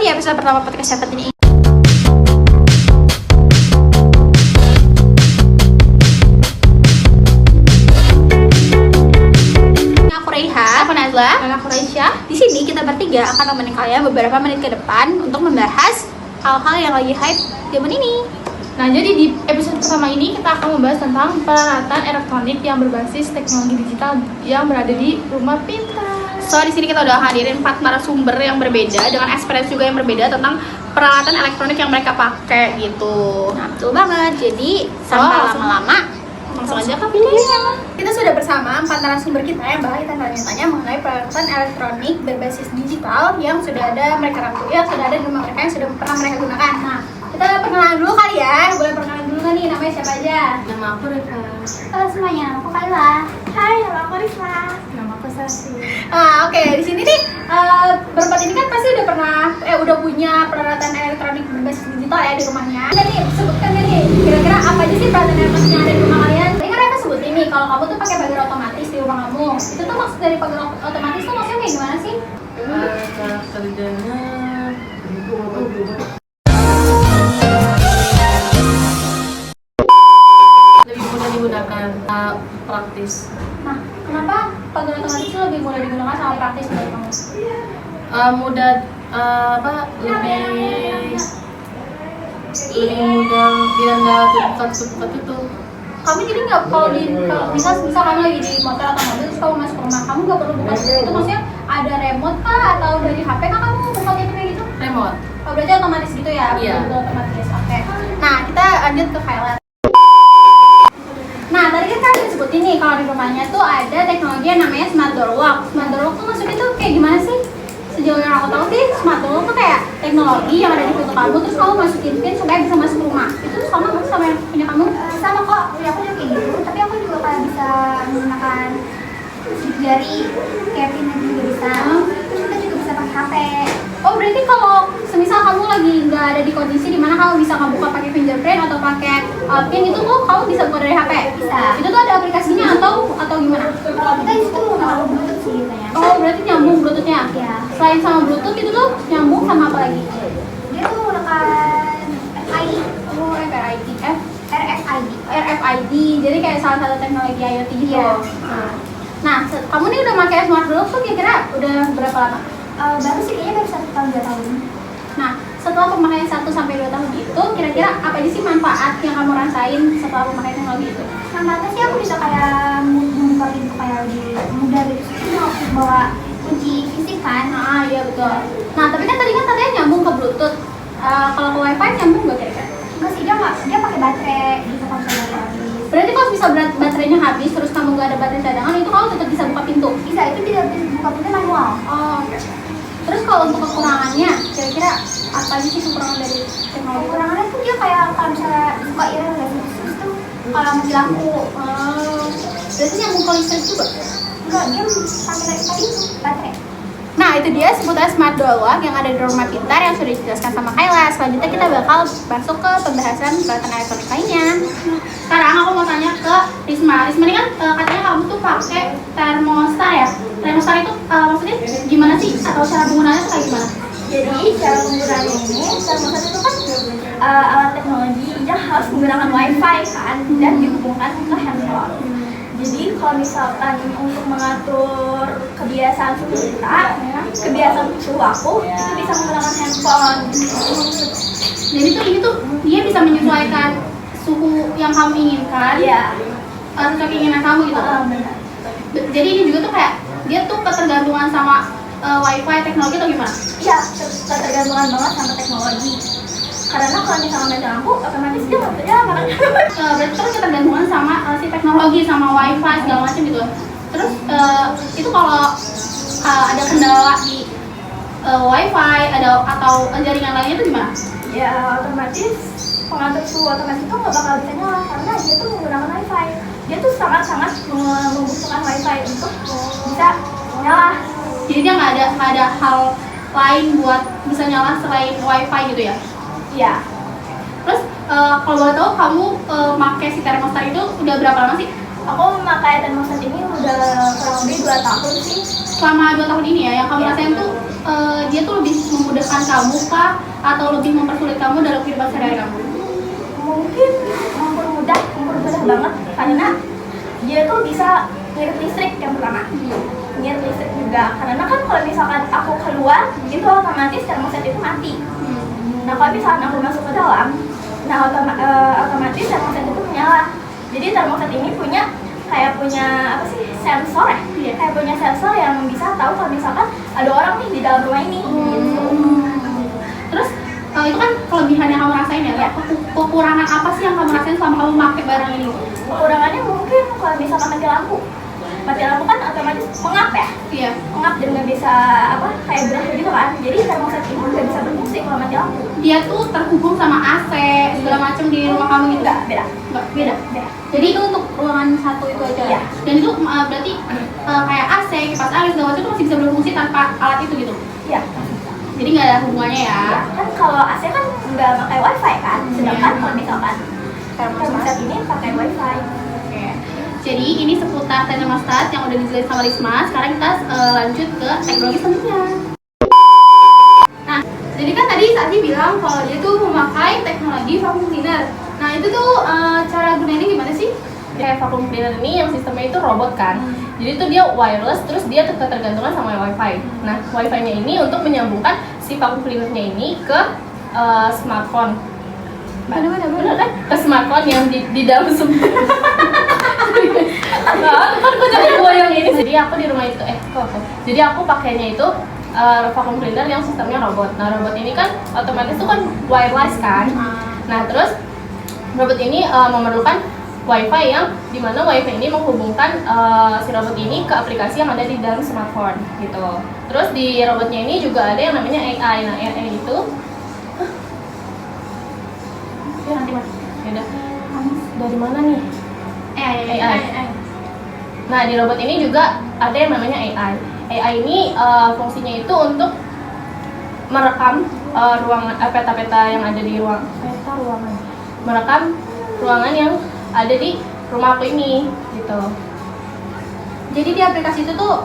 di episode pertama podcast Siapa ini. Aku Raiha, aku Nazla, dan aku Raisya. Di sini kita bertiga akan nemenin kalian beberapa menit ke depan untuk membahas hal-hal yang lagi hype zaman ini. Nah, jadi di episode pertama ini kita akan membahas tentang peralatan elektronik yang berbasis teknologi digital yang berada di rumah pintar. So, di sini kita udah hadirin 4 narasumber yang berbeda dengan experience juga yang berbeda tentang peralatan elektronik yang mereka pakai gitu. Nah, betul banget. Jadi, tanpa lama-lama langsung aja ke pilihan. Kita sudah bersama 4 narasumber kita yang bakal kita tanya-tanya mengenai peralatan elektronik berbasis digital yang sudah ada mereka rangkum, yang sudah ada di rumah mereka, yang sudah pernah mereka gunakan. Nah, kita perkenalan dulu kali ya. Boleh perkenalan dulu kan nih, namanya siapa aja? Nama aku Rika. Halo semuanya, nama aku Kayla. Hai, nama aku Risma. Nama aku Sasi. Oke, di sini nih berempat ini kan pasti udah pernah udah punya peralatan elektronik berbasis digital ya di rumahnya. Jadi sebutkan nih kira-kira apa aja sih peralatan elektronik yang ada di rumah kalian? Tadi kan Reka sebut ini kalau kamu tuh pakai pagar otomatis di rumah kamu. Itu tuh maksud dari pagar otomatis tuh maksudnya kayak gimana sih? Cara kerjanya lebih mudah digunakan, praktis. Nah, kenapa pagar otomatis itu lebih mudah digunakan sama praktis menurut kamu? Mudah lebih mudah biar nggak terbuka tutup. Kamu jadi nggak kalau misal kamu lagi di motor atau mobil terus kamu masuk ke rumah kamu nggak perlu buka itu maksudnya ada remote kah atau dari HP kah kamu buka kayak gitu? Remote. Oh, berarti otomatis gitu ya? Iya. Otomatis. Oke. Nah, kita lanjut ke Kayla. Nah, tadi kan kalian sebutin nih kalau di rumahnya tuh ada teknologi yang namanya smart door lock. Smart door lock tuh maksudnya tuh kayak gimana sih? Sejauh yang aku tahu sih, smart door lock tuh kayak teknologi yang ada di pintu kamu terus kamu masukin pin supaya bisa masuk rumah. Itu sama nggak sama yang punya kamu? Sama kok, punya aku juga kayak gitu, tapi aku juga kayak bisa menggunakan sidik jari, kayak pin juga bisa. Terus kita juga bisa pakai HP. Oh, berarti kalau semisal kamu lagi nggak ada di kondisi dimana kamu bisa ngebuka pakai fingerprint atau pakai pin itu tuh kamu bisa buka dari HP? Bisa. Itu tuh ada aplikasinya atau gimana? Kalau kita di situ menggunakan Bluetooth sih katanya. Oh, berarti nyambung Bluetooth-nya? Iya. Selain sama Bluetooth itu tuh nyambung sama apa lagi? Dia tuh menggunakan RFID. Oh, RFID. RFID. RFID. Jadi kayak salah satu teknologi IoT gitu. Iya. Nah, kamu nih udah pakai smart door lock tuh kira-kira udah berapa lama? Baru sih kayaknya baru 1 tahun 2 tahun. Nah, setelah pemakaian 1-2 tahun itu, kira-kira apa aja sih manfaat yang kamu rasain setelah memakai teknologi itu? Manfaatnya sih aku bisa kayak membuka pintu kayak lebih mudah gitu. Terus aku bawa kunci fisik kan. Nah, iya betul. Nah, tapi kan tadi kan katanya nyambung ke Bluetooth. Kalau ke WiFi nyambung nggak kira-kira? Enggak sih, dia pakai baterai gitu kalau misalnya baterai habis. Berarti kalau bisa baterainya habis, terus kamu nggak ada baterai cadangan, itu kamu tetap bisa buka pintu? Bisa, itu dia buka pintu manual. Oh, oke. Terus kalau untuk kekurangannya, kira-kira apa aja sih kekurangan dari teknologi? Kekurangannya tuh dia kayak kalau misalnya suka irit nggak sih, terus tuh kalau mati lampu. Berarti nyambung ke listrik juga? Enggak, dia pakai tadi itu baterai. Nah, itu dia seputar smart door lock yang ada di rumah pintar yang sudah dijelaskan sama Kayla. Selanjutnya kita bakal masuk ke pembahasan peralatan elektronik lainnya. Sekarang aku mau tanya ke Risma. Risma ini kan katanya kamu tuh pakai termostat ya? Termostat itu maksudnya gimana sih? Atau cara penggunaannya tuh kayak gimana? Jadi cara penggunaannya ini, termostat itu kan alat teknologi yang harus menggunakan wifi kan dan dihubungkan ke handphone. Jadi kalau misalkan untuk mengatur kebiasaan suhu kita, kebiasaan suhu aku itu bisa menggunakan handphone. Jadi tuh ini tuh dia bisa menyesuaikan suhu yang kamu inginkan. Iya. Sesuai keinginan kamu gitu. Benar. Jadi ini juga tuh kayak dia tuh ketergantungan sama wifi teknologi atau gimana? Iya, ketergantungan banget sama teknologi. Karena kalau misalnya mati lampu, otomatis dia nggak bisa jalan kan? Berarti terus ketergantungan sama si teknologi, sama wifi segala macam gitu. Terus itu kalau ada kendala di wifi atau jaringan lainnya itu gimana? Ya otomatis pengatur suhu otomatis itu nggak bakal bisa nyala karena dia tuh menggunakan wifi. Dia tuh sangat-sangat membutuhkan wifi untuk bisa nyala. Jadi dia nggak ada hal lain buat bisa nyala selain wifi gitu ya? Iya. Terus kalau boleh tahu kamu pakai si termostat itu udah berapa lama sih? Aku memakai termostat ini udah kurang lebih 2 tahun sih. Selama 2 tahun ini ya, yang kamu rasain tuh dia tuh lebih memudahkan kamu kamu kah? Atau lebih mempersulit kamu dalam kehidupan sehari-hari kamu? Mungkin mempermudah banget karena dia tuh bisa ngirit listrik yang pertama. Ngirit listrik juga karena kan kalau misalkan aku keluar itu otomatis termoset itu mati. Nah kalau misalkan aku masuk ke dalam, nah otomatis termoset itu menyala. Jadi termoset ini punya apa sih, sensor ya? Iya. Kayak punya sensor yang bisa tahu kalau misalkan ada orang nih di dalam rumah ini. Gitu. Terus itu kan kelebihan yang kamu rasain ya. Kekurangan apa sih yang kamu rasain selama kamu pakai barang ini? Kekurangannya mungkin kalau misalkan mati lampu kan otomatis mengap ya. Iya. Mengap dan nggak bisa kayak berah gitu kan. Jadi termoset itu nggak bisa berfungsi kalau mati lampu. Dia tuh terhubung sama AC segala macam di rumah kamu gitu. Nggak beda. Beda. Jadi itu untuk ruangan satu itu aja. Iya. Dan itu berarti kayak AC, kipas angin segala macam itu masih bisa berfungsi tanpa alat itu gitu. Iya. Jadi nggak ada hubungannya ya. Ya, kan kalau AC kan nggak pakai wifi kan. Sedangkan kalau misalkan termoset ini pakai wifi. Oke. Jadi ini seputar termostat yang udah dijelasin sama Risma. Sekarang kita lanjut ke teknologi selanjutnya. Nah, jadi kan tadi Sati bilang kalau dia tuh memakai teknologi vacuum cleaner. Nah, itu tuh cara gunainnya gimana sih? Kayak vacuum cleaner ini yang sistemnya itu robot kan. Jadi itu dia wireless, terus dia ketergantungan sama wifi. Nah, wifi-nya ini untuk menyambungkan si vacuum cleaner-nya ini ke smartphone. Bener kan? Ke smartphone yang di dalam semua. Nah, kan gue jadi gue yang ini. Jadi aku di rumah itu Jadi aku pakainya itu vacuum cleaner yang sistemnya robot. Nah, robot ini kan otomatis itu kan wireless kan. Nah, terus robot ini memerlukan wifi yang dimana wifi ini menghubungkan si robot ini ke aplikasi yang ada di dalam smartphone gitu. Terus di robotnya ini juga ada yang namanya AI. Nah, AI itu nanti mas, yaudah. Dari mana nih? AI. Nah, di robot ini juga ada yang namanya AI. AI ini fungsinya itu untuk merekam ruangan peta-peta yang ada di ruangan. Merekam ruangan yang ada di rumah aku ini gitu. Jadi di aplikasi itu tuh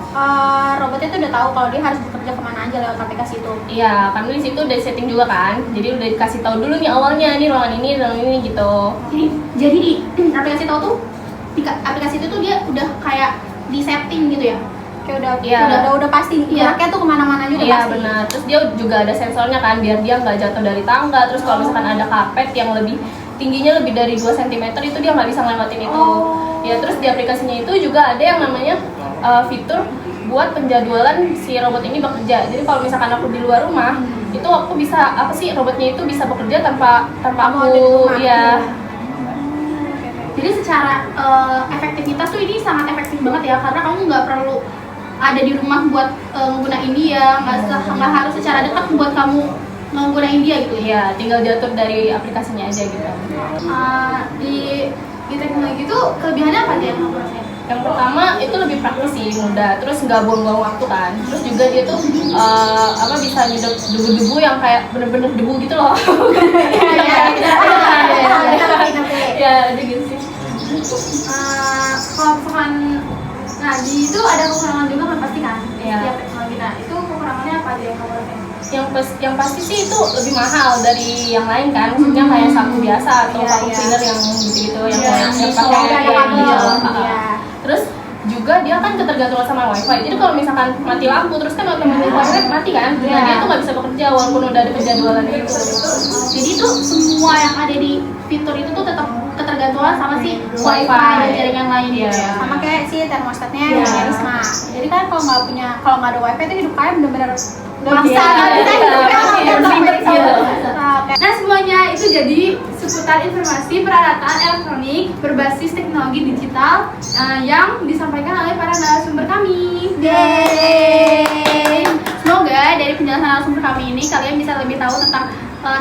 robotnya tuh udah tahu kalau dia harus bekerja kemana aja lewat aplikasi itu. Iya, karena di situ udah setting juga kan. Jadi udah dikasih tahu dulu nih awalnya nih ruangan ini gitu. Jadi di aplikasi tahu tuh di aplikasi itu tuh dia udah kayak di setting gitu ya. Kayak udah pasti geraknya tuh kemana-mana juga iya, pasti. Iya benar. Terus dia juga ada sensornya kan biar dia nggak jatuh dari tangga. Terus kalau misalkan ada karpet yang tingginya lebih dari 2 cm itu dia nggak bisa ngelewatin itu. Ya, terus di aplikasinya itu juga ada yang namanya fitur buat penjadwalan si robot ini bekerja. Jadi kalau misalkan aku di luar rumah, itu aku bisa robotnya itu bisa bekerja tanpa aku ya. Jadi secara efektivitas tuh ini sangat efektif banget ya, karena kamu nggak perlu ada di rumah buat menggunakan dia, nggak harus secara dekat buat kamu menggunakan dia gitu ya. Tinggal diatur dari aplikasinya aja gitu. Di teknologi itu kelebihannya apa aja yang kamu rasain? Yang pertama itu lebih praktis sih, mudah, terus nggak buang-buang waktu kan. Terus juga dia tuh bisa nyedot debu-debu yang kayak bener-bener debu gitu loh. Ya, ada gitu sih. Kalau misalkan, nah di itu ada kekurangan juga kan pasti kan? Iya. Setiap teknologi. Nah itu kekurangannya apa aja yang kamu rasain? Yang pasti sih itu lebih mahal dari yang lain kan, maksudnya kayak sapu biasa atau vacuum cleaner yang gitu-gitu yang pakai. Terus juga dia kan ketergantungan sama wifi. Jadi kalau misalkan mati lampu terus kan otomatis wifi mati kan. Nah, dia tuh nggak bisa bekerja walaupun udah ada penjadwalan itu. Jadi tuh semua yang ada di fitur itu tuh tetap ketergantungan sama si wifi dan jaringan lain ya. Sama kayak si termostatnya yang Risma. Jadi kan kalau nggak ada wifi itu hidup kalian benar-benar maksa. Nah semuanya itu jadi seputar informasi peralatan elektronik berbasis teknologi digital yang disampaikan oleh para narasumber kami. Semoga dari penjelasan narasumber kami ini kalian bisa lebih tahu tentang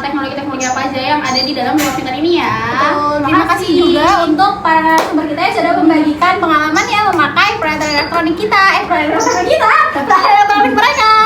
teknologi-teknologi apa aja yang ada di dalam rumah pintar ini ya. Terima kasih juga untuk para narasumber kita yang sudah membagikan pengalaman yang memakai peralatan elektronik kita, peralatan elektronik mereka.